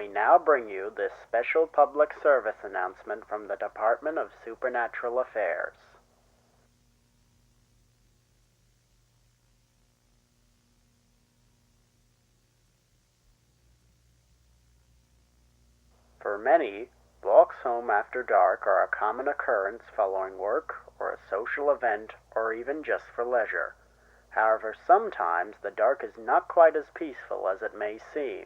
we now bring you this special public service announcement from the Department of Supernatural Affairs. For many, walks home after dark are a common occurrence following work or a social event or even just for leisure. However, sometimes the dark is not quite as peaceful as it may seem.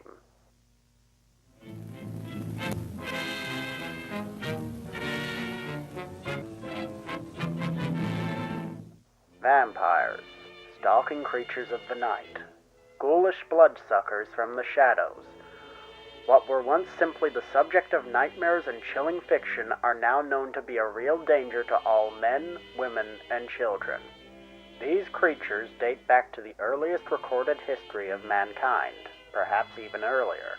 Vampires, stalking creatures of the night, ghoulish bloodsuckers from the shadows. What were once simply the subject of nightmares and chilling fiction are now known to be a real danger to all men, women, and children. These creatures date back to the earliest recorded history of mankind, perhaps even earlier.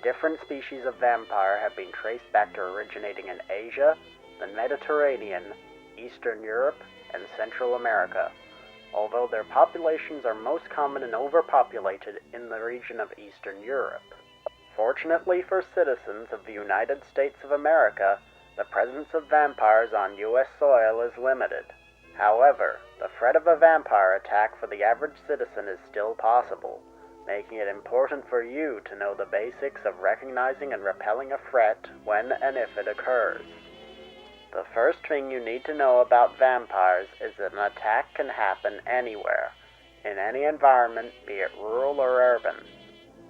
Different species of vampire have been traced back to originating in Asia, the Mediterranean, Eastern Europe, and Central America, although their populations are most common and overpopulated in the region of Eastern Europe. Fortunately for citizens of the United States of America, the presence of vampires on U.S. soil is limited. However, the threat of a vampire attack for the average citizen is still possible, making it important for you to know the basics of recognizing and repelling a threat when and if it occurs. The first thing you need to know about vampires is that an attack can happen anywhere, in any environment, be it rural or urban.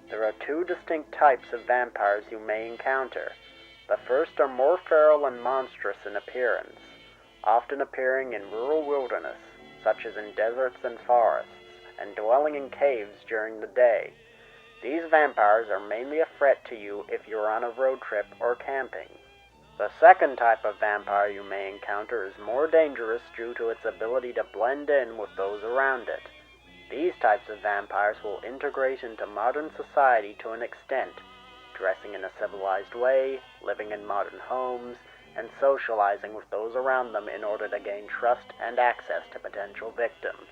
There are two distinct types of vampires you may encounter. The first are more feral and monstrous in appearance, often appearing in rural wilderness, such as in deserts and forests, and dwelling in caves during the day. These vampires are mainly a threat to you if you are on a road trip or camping. The second type of vampire you may encounter is more dangerous due to its ability to blend in with those around it. These types of vampires will integrate into modern society to an extent, dressing in a civilized way, living in modern homes, and socializing with those around them in order to gain trust and access to potential victims.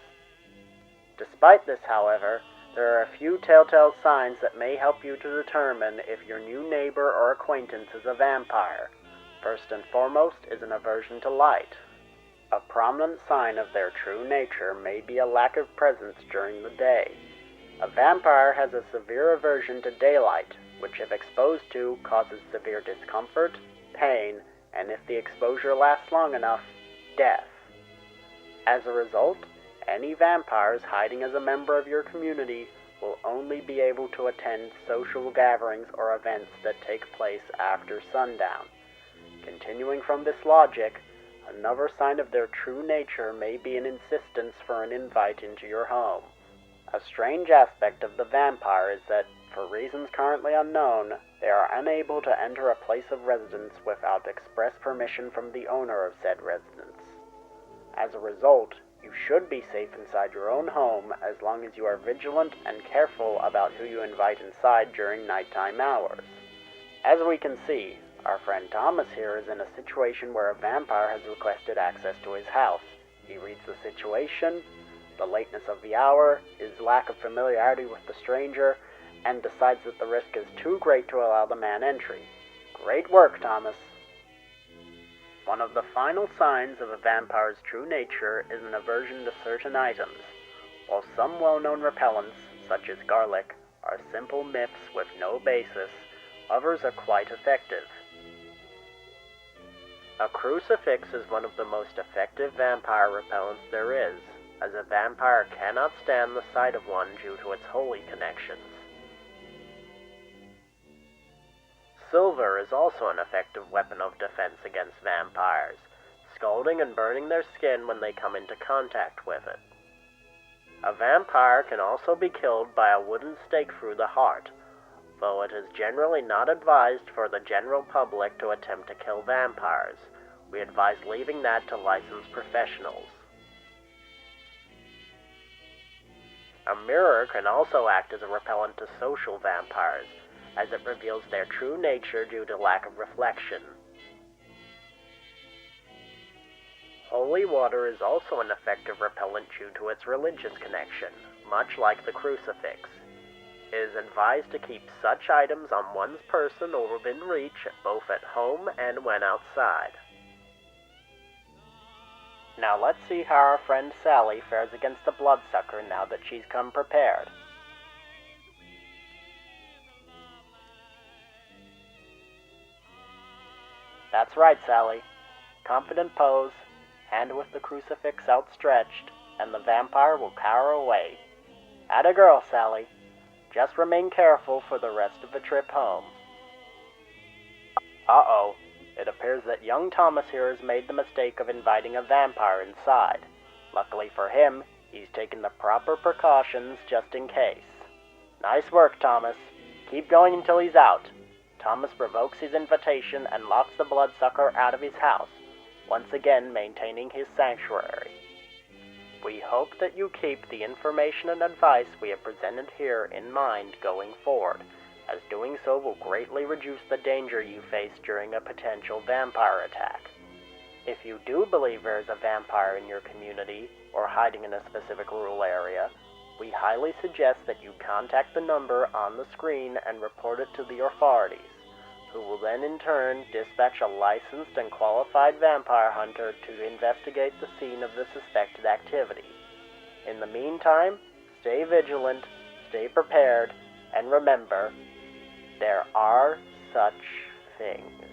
Despite this, however, there are a few telltale signs that may help you to determine if your new neighbor or acquaintance is a vampire. First and foremost is an aversion to light. A prominent sign of their true nature may be a lack of presence during the day. A vampire has a severe aversion to daylight, which if exposed to causes severe discomfort, pain, and if the exposure lasts long enough, death. As a result, any vampires hiding as a member of your community will only be able to attend social gatherings or events that take place after sundown. Continuing from this logic, another sign of their true nature may be an insistence for an invite into your home. A strange aspect of the vampire is that, for reasons currently unknown, they are unable to enter a place of residence without express permission from the owner of said residence. As a result, you should be safe inside your own home as long as you are vigilant and careful about who you invite inside during nighttime hours. As we can see, our friend Thomas here is in a situation where a vampire has requested access to his house. He reads the situation, the lateness of the hour, his lack of familiarity with the stranger, and decides that the risk is too great to allow the man entry. Great work, Thomas. One of the final signs of a vampire's true nature is an aversion to certain items. While some well-known repellents, such as garlic, are simple myths with no basis, others are quite effective. A crucifix is one of the most effective vampire repellents there is, as a vampire cannot stand the sight of one due to its holy connections. Silver is also an effective weapon of defense against vampires, scalding and burning their skin when they come into contact with it. A vampire can also be killed by a wooden stake through the heart, though it is generally not advised for the general public to attempt to kill vampires. We advise leaving that to licensed professionals. A mirror can also act as a repellent to social vampires, as it reveals their true nature due to lack of reflection. Holy water is also an effective repellent due to its religious connection, much like the crucifix. It is advised to keep such items on one's person or within reach, both at home and when outside. Now let's see how our friend Sally fares against the bloodsucker now that she's come prepared. That's right, Sally. Confident pose, hand with the crucifix outstretched, and the vampire will cower away. Atta girl, Sally. Just remain careful for the rest of the trip home. Uh-oh. It appears that young Thomas here has made the mistake of inviting a vampire inside. Luckily for him, he's taken the proper precautions just in case. Nice work, Thomas. Keep going until he's out. Thomas revokes his invitation and locks the bloodsucker out of his house, once again maintaining his sanctuary. We hope that you keep the information and advice we have presented here in mind going forward, as doing so will greatly reduce the danger you face during a potential vampire attack. If you do believe there is a vampire in your community, or hiding in a specific rural area, we highly suggest that you contact the number on the screen and report it to the authorities, who will then in turn dispatch a licensed and qualified vampire hunter to investigate the scene of the suspected activity. In the meantime, stay vigilant, stay prepared, and remember, there are such things.